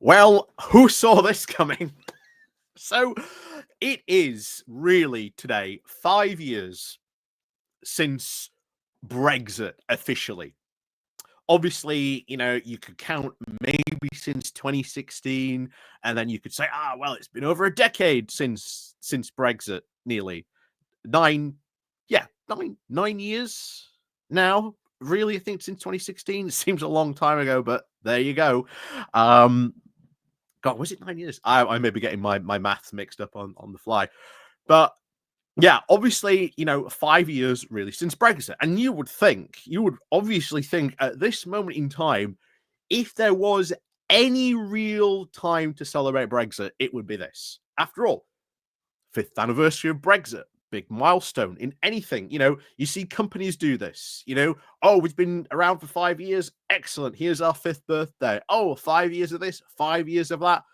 Well, who saw this coming? So it is really today 5 years since Brexit officially. Obviously, you could count maybe since 2016, and then you could say, well, it's been over a decade since Brexit, nearly nine, yeah, nine years now. Really, I think since 2016. It seems a long time ago, but there you go. God, was it 9 years? I may be getting my maths mixed up on the fly. But yeah, obviously, 5 years really since Brexit. And you would obviously think at this moment in time, if there was any real time to celebrate Brexit, it would be this. After all, 5th anniversary of Brexit, big milestone in anything. You see companies do this. Oh, we've been around for 5 years. Excellent. Here's our 5th birthday. Oh, 5 years of this, 5 years of that.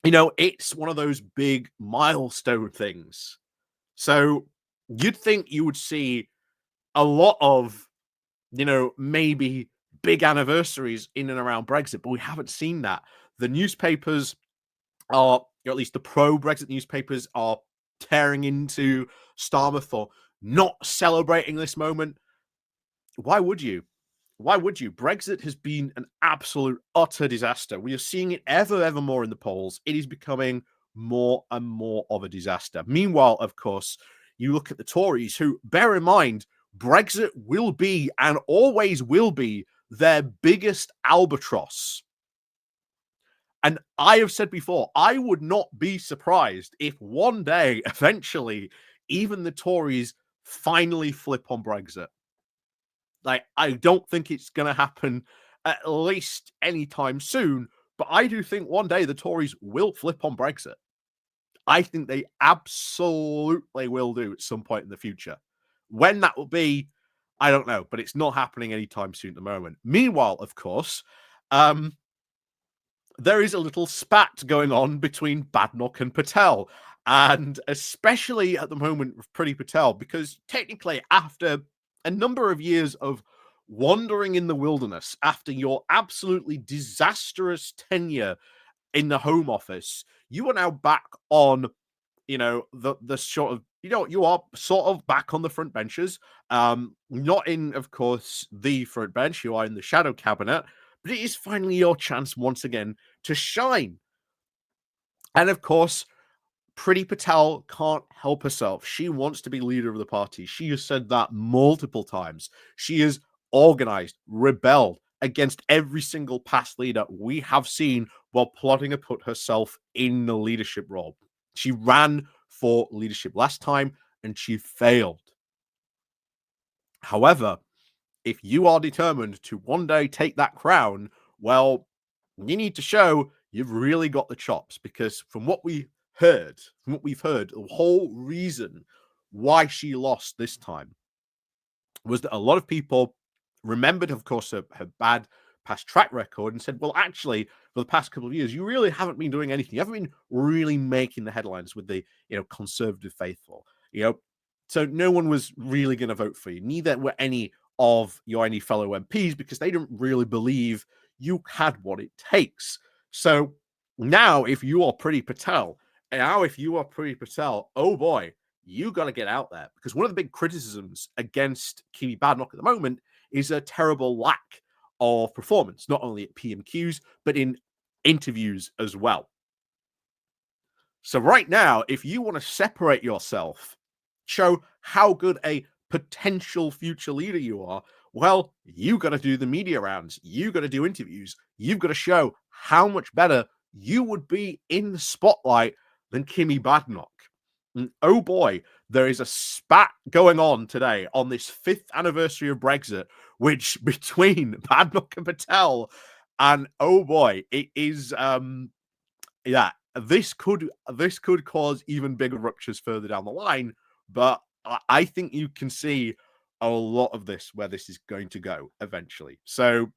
It's one of those big milestone things. So you'd think you would see a lot of, maybe big anniversaries in and around Brexit, but we haven't seen that. The newspapers are, or at least the pro-Brexit newspapers, are tearing into Starmer for not celebrating this moment. Why would you? Why would you? Brexit has been an absolute, utter disaster. We are seeing it ever more in the polls. It is becoming more and more of a disaster. Meanwhile, of course, you look at the Tories, who, bear in mind, Brexit will be and always will be their biggest albatross. And I have said before, I would not be surprised if one day, eventually, even the Tories finally flip on Brexit. Like, I don't think it's going to happen at least anytime soon, but I do think one day the Tories will flip on Brexit. I think they absolutely will do at some point in the future. When that will be, I don't know, but it's not happening anytime soon at the moment. Meanwhile, of course, there is a little spat going on between Badenoch and Patel, and especially at the moment with Priti Patel, because technically after a number of years of wandering in the wilderness, after your absolutely disastrous tenure in the Home Office, you are now back on, the sort of, you are sort of back on the front benches. Not in, of course, the front bench. You are in the shadow cabinet, but it is finally your chance once again to shine. And of course, Priti Patel can't help herself. She wants to be leader of the party. She has said that multiple times. She has organized, rebelled against every single past leader we have seen while plotting to put herself in the leadership role. She ran for leadership last time and she failed. However, if you are determined to one day take that crown, well, you need to show you've really got the chops, because from what we've heard, the whole reason why she lost this time was that a lot of people remembered, of course, her bad past track record and said, well, actually, for the past couple of years, you really haven't been doing anything. You haven't been really making the headlines with the, conservative faithful, so no one was really going to vote for you. Neither were any of your fellow MPs, because they didn't really believe you had what it takes. So now, if you are Priti Patel, oh boy, you got to get out there, because one of the big criticisms against Kemi Badenoch at the moment is a terrible lack of performance, not only at PMQs, but in interviews as well. So right now, if you want to separate yourself, show how good a potential future leader you are, well, you got to do the media rounds. You got to do interviews. You've got to show how much better you would be in the spotlight than Kemi Badenoch. And oh boy, there is a spat going on today on this 5th anniversary of Brexit, which between Badenoch and Patel, and oh boy, it is this could cause even bigger ruptures further down the line, but I think you can see a lot of this where this is going to go eventually. So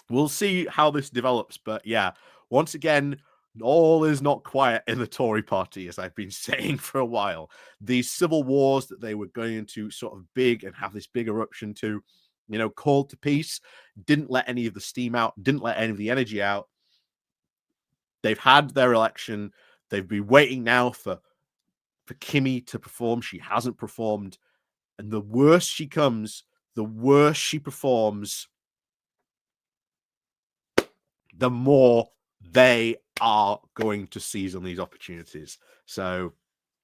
we'll see how this develops. But yeah, once again, all is not quiet in the Tory party, as I've been saying for a while. These civil wars that they were going to sort of big and have this big eruption to, called to peace, didn't let any of the steam out, didn't let any of the energy out. They've had their election. They've been waiting now for Kemi to perform. She hasn't performed. And the worse she comes, the worse she performs, the more they are going to seize on these opportunities. So,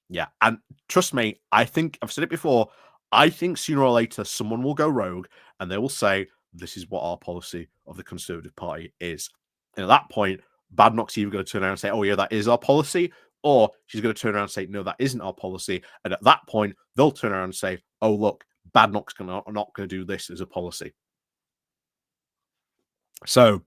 yeah. And trust me, I think I've said it before. I think sooner or later someone will go rogue and they will say, this is what our policy of the Conservative Party is. And at that point, Badenoch's either going to turn around and say, oh, yeah, that is our policy, or she's going to turn around and say, no, that isn't our policy. And at that point, they'll turn around and say, oh, look, Badenoch's not going to do this as a policy. So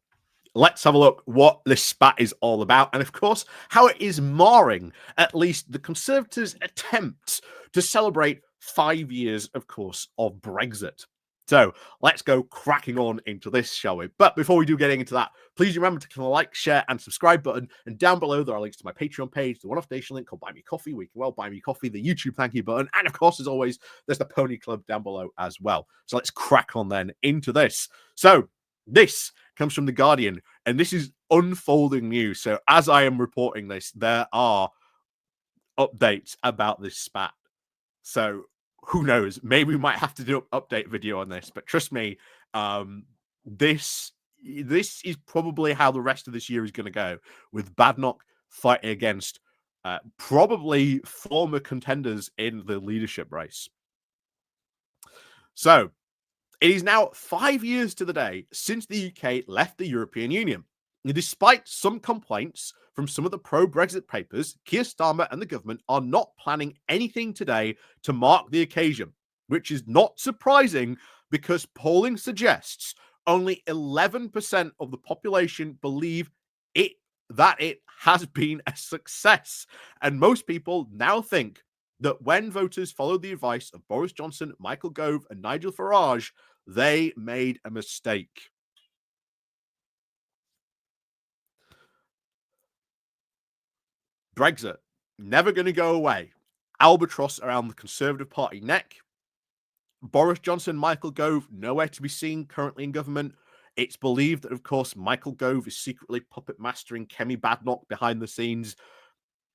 let's have a look what this spat is all about, and of course, how it is marring at least the Conservatives' attempts to celebrate 5 years, of course, of Brexit. So let's go cracking on into this, shall we? But before we do get into that, please remember to click the like, share, and subscribe button. And down below, there are links to my Patreon page, the one-off donation link called Buy Me Coffee, where you can well buy me coffee, the YouTube thank you button, and of course, as always, there's the Pony Club down below as well. So let's crack on then into this. So this comes from The Guardian, and this is unfolding news. So as I am reporting this, there are updates about this spat. So who knows? Maybe we might have to do an update video on this. But trust me, this is probably how the rest of this year is going to go, with Badenoch fighting against probably former contenders in the leadership race. So it is now 5 years to the day since the UK left the European Union. And despite some complaints from some of the pro-Brexit papers, Keir Starmer and the government are not planning anything today to mark the occasion, which is not surprising because polling suggests only 11% of the population believe that it has been a success. And most people now think that when voters followed the advice of Boris Johnson, Michael Gove, and Nigel Farage, they made a mistake. Brexit, never going to go away. Albatross around the Conservative Party neck. Boris Johnson, Michael Gove, nowhere to be seen currently in government. It's believed that, of course, Michael Gove is secretly puppet mastering Kemi Badenoch behind the scenes.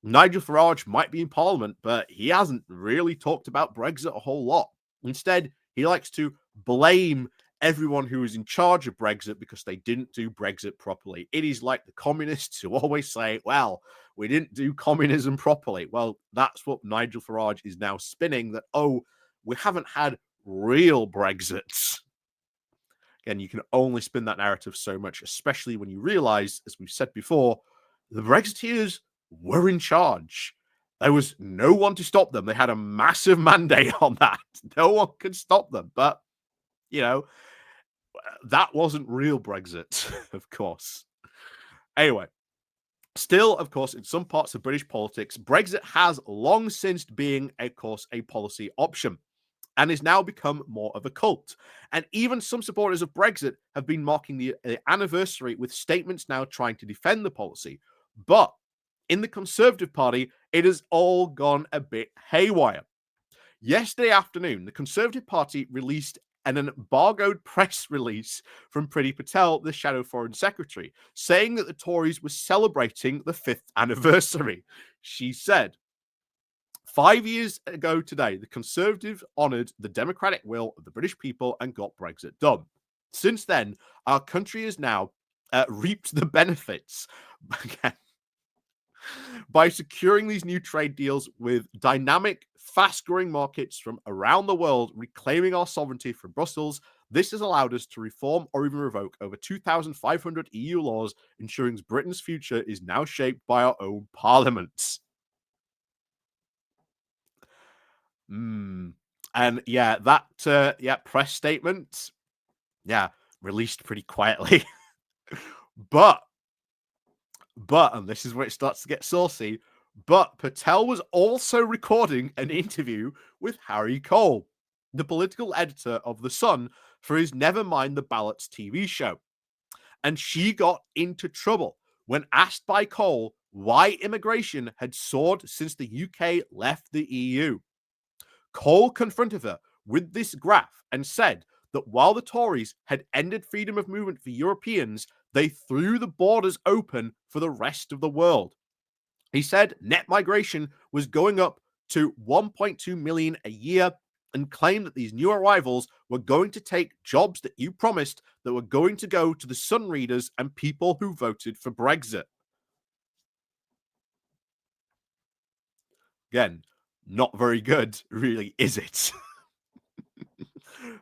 Nigel Farage might be in Parliament, but he hasn't really talked about Brexit a whole lot. Instead, he likes to blame everyone who is in charge of Brexit because they didn't do Brexit properly. It is like the communists who always say, well, we didn't do communism properly. Well, that's what Nigel Farage is now spinning, that, oh, we haven't had real Brexits. Again, you can only spin that narrative so much, especially when you realize, as we've said before, the Brexiteers were in charge. There was no one to stop them. They had a massive mandate on that. No one could stop them. But, you know, that wasn't real Brexit, of course. Anyway, still, of course, in some parts of British politics, Brexit has long since been, of course, a policy option and has now become more of a cult. And even some supporters of Brexit have been marking the anniversary with statements now trying to defend the policy. But in the Conservative Party, it has all gone a bit haywire. Yesterday afternoon, the Conservative Party released an embargoed press release from Priti Patel, the Shadow Foreign Secretary, saying that the Tories were celebrating the 5th anniversary. She said, 5 years ago today, the Conservatives honoured the democratic will of the British people and got Brexit done. Since then, our country has now reaped the benefits by securing these new trade deals with dynamic, fast-growing markets from around the world, reclaiming our sovereignty from Brussels. This has allowed us to reform or even revoke over 2,500 EU laws, ensuring Britain's future is now shaped by our own parliaments. And yeah, that press statement, released pretty quietly. but and this is where it starts to get saucy, but Patel was also recording an interview with Harry Cole, the political editor of The Sun, for his Never Mind the Ballots TV show. And she got into trouble when asked by Cole why immigration had soared since the UK left the EU. Cole confronted her with this graph and said that while the Tories had ended freedom of movement for Europeans, they threw the borders open for the rest of the world. He said net migration was going up to 1.2 million a year and claimed that these new arrivals were going to take jobs that you promised that were going to go to the Sun readers and people who voted for Brexit. Again, not very good, really, is it?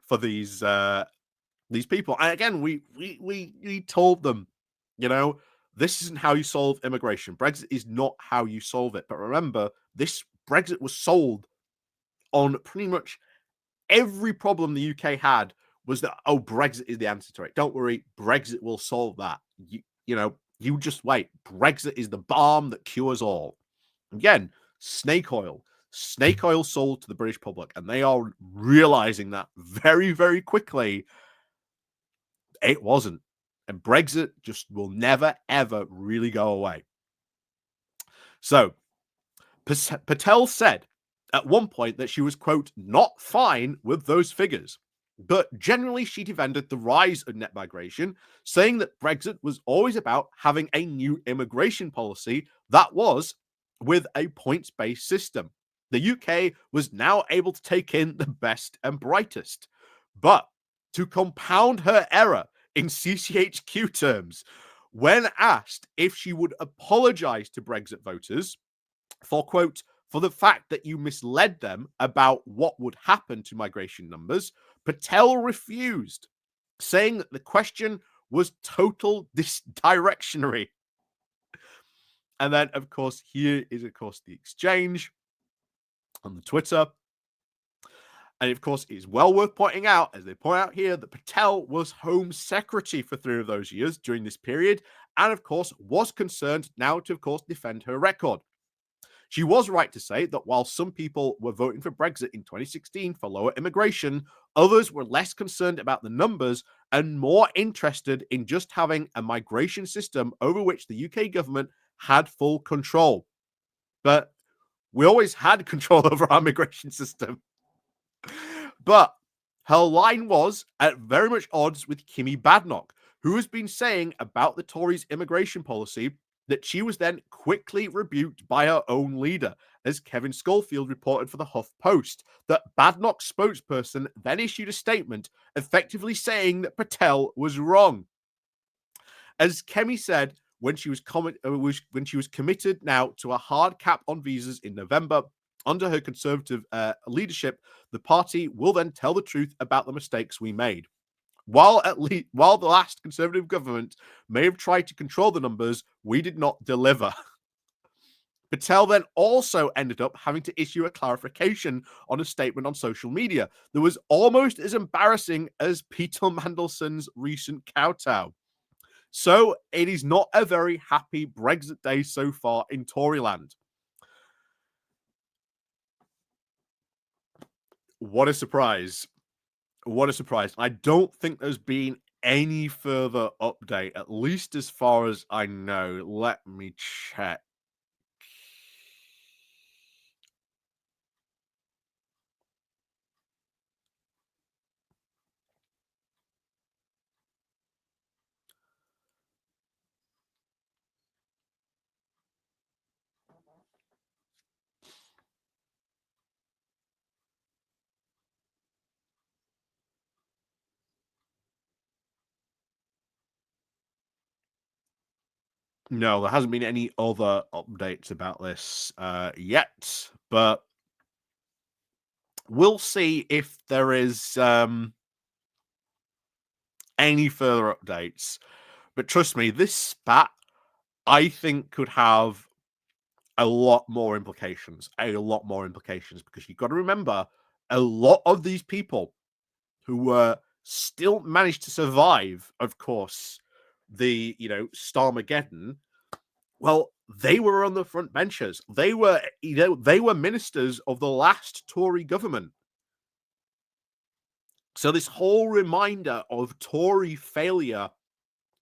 For these people. And again, we told them, you know, this isn't how you solve immigration. Brexit is not how you solve it. But remember, this Brexit was sold on pretty much every problem the UK had was that, oh, Brexit is the answer to it. Don't worry, Brexit will solve that. You just wait. Brexit is the balm that cures all. Again, snake oil. Snake oil sold to the British public, and they are realizing that very, very quickly. It wasn't. And Brexit just will never, ever really go away. So, Patel said at one point that she was, quote, not fine with those figures. But generally, she defended the rise of net migration, saying that Brexit was always about having a new immigration policy that was with a points-based system. The UK was now able to take in the best and brightest. But to compound her error in CCHQ terms, when asked if she would apologize to Brexit voters for, quote, for the fact that you misled them about what would happen to migration numbers, Patel refused, saying that the question was total directionary. And then, of course, here is, of course, the exchange on the Twitter. And of course, it's well worth pointing out, as they point out here, that Patel was Home Secretary for 3 of those years during this period, and of course, was concerned now to, of course, defend her record. She was right to say that while some people were voting for Brexit in 2016 for lower immigration, others were less concerned about the numbers and more interested in just having a migration system over which the UK government had full control. But we always had control over our migration system. But her line was at very much odds with Kemi Badenoch, who has been saying about the Tories' immigration policy that she was then quickly rebuked by her own leader, as Kevin Schofield reported for the Huff Post, that Badenoch's spokesperson then issued a statement effectively saying that Patel was wrong. As Kemi said, when she was committed now to a hard cap on visas in November, under her Conservative leadership, the party will then tell the truth about the mistakes we made. While the last Conservative government may have tried to control the numbers, we did not deliver. Patel then also ended up having to issue a clarification on a statement on social media that was almost as embarrassing as Peter Mandelson's recent kowtow. So it is not a very happy Brexit day so far in Toryland. What a surprise. What a surprise. I don't think there's been any further update, at least as far as I know. Let me check. No, there hasn't been any other updates about this yet, but we'll see if there is any further updates. But trust me, this spat, I think, could have a lot more implications. Because you've got to remember, a lot of these people who were still managed to survive, of course, the Starmageddon. Well, they were on the front benches. They were ministers of the last Tory government. So this whole reminder of Tory failure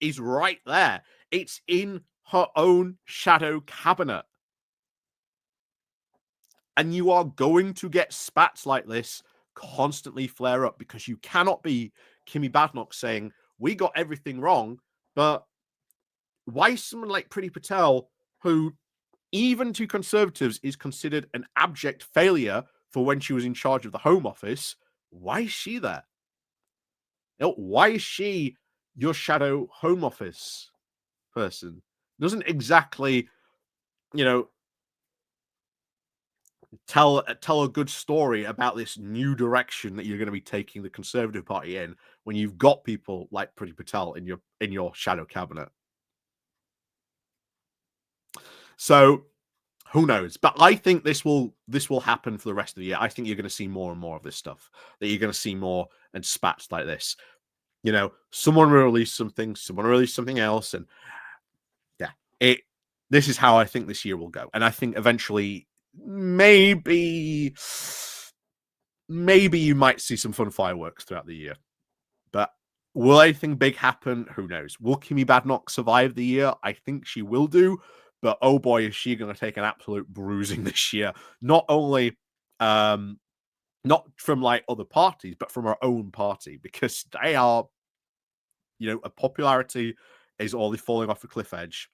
is right there. It's in her own shadow cabinet. And you are going to get spats like this constantly flare up because you cannot be Kemi Badenoch saying, we got everything wrong, but Why someone like Priti Patel, who even to Conservatives is considered an abject failure for when she was in charge of the Home Office, why is she there? Why is she your shadow Home Office person? Doesn't exactly, you know, tell a good story about this new direction that you're going to be taking the Conservative Party in when you've got people like Priti Patel in your shadow cabinet. So who knows? But I think this will happen for the rest of the year. I think you're going to see more and more of this stuff. That you're going to see more and spats like this. Someone will release something, someone will release something else, and yeah, this is how I think this year will go. And I think eventually, maybe you might see some fun fireworks throughout the year. But will anything big happen? Who knows? Will Kemi Badenoch survive the year? I think she will do. But oh boy, is she going to take an absolute bruising this year. Not only not from like other parties, but from her own party, because they are, a popularity is already falling off a cliff edge.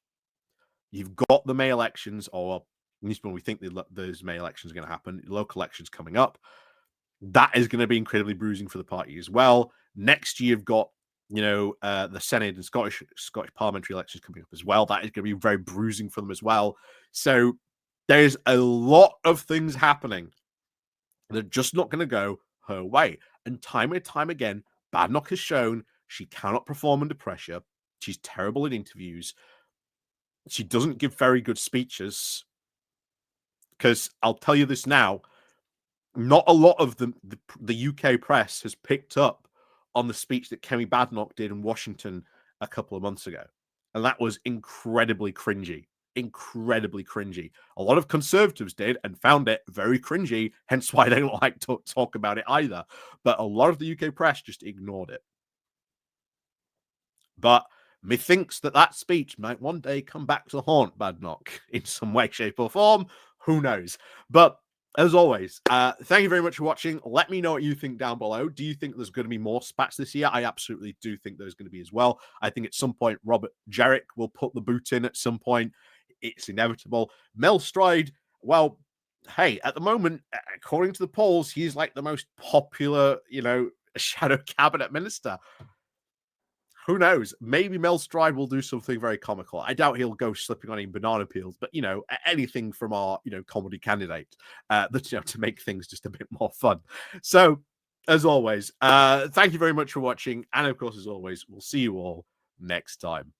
You've got the May elections, or at least when we think those May elections are going to happen, local elections coming up. That is going to be incredibly bruising for the party as well. Next year, you've got the Senate and Scottish parliamentary elections coming up as well. That is going to be very bruising for them as well. So there's a lot of things happening that are just not going to go her way. And time and time again, Badenoch has shown she cannot perform under pressure. She's terrible in interviews. She doesn't give very good speeches. Because I'll tell you this now, not a lot of the UK press has picked up on the speech that Kemi Badenoch did in Washington a couple of months ago. And that was incredibly cringy. Incredibly cringy. A lot of Conservatives did and found it very cringy, hence why they don't like to talk about it either. But a lot of the UK press just ignored it. But methinks that speech might one day come back to haunt Badenoch in some way, shape, or form. Who knows? But as always, thank you very much for watching. Let me know what you think down below. Do you think there's going to be more spats this year? I absolutely do think there's going to be as well. I think at some point, Robert Jerrick will put the boot in at some point. It's inevitable. Mel Stride, well, hey, at the moment, according to the polls, he's like the most popular, shadow cabinet minister. Who knows? Maybe Mel Stride will do something very comical. I doubt he'll go slipping on any banana peels, but anything from our comedy candidate to make things just a bit more fun. So, as always, thank you very much for watching, and of course, as always, we'll see you all next time.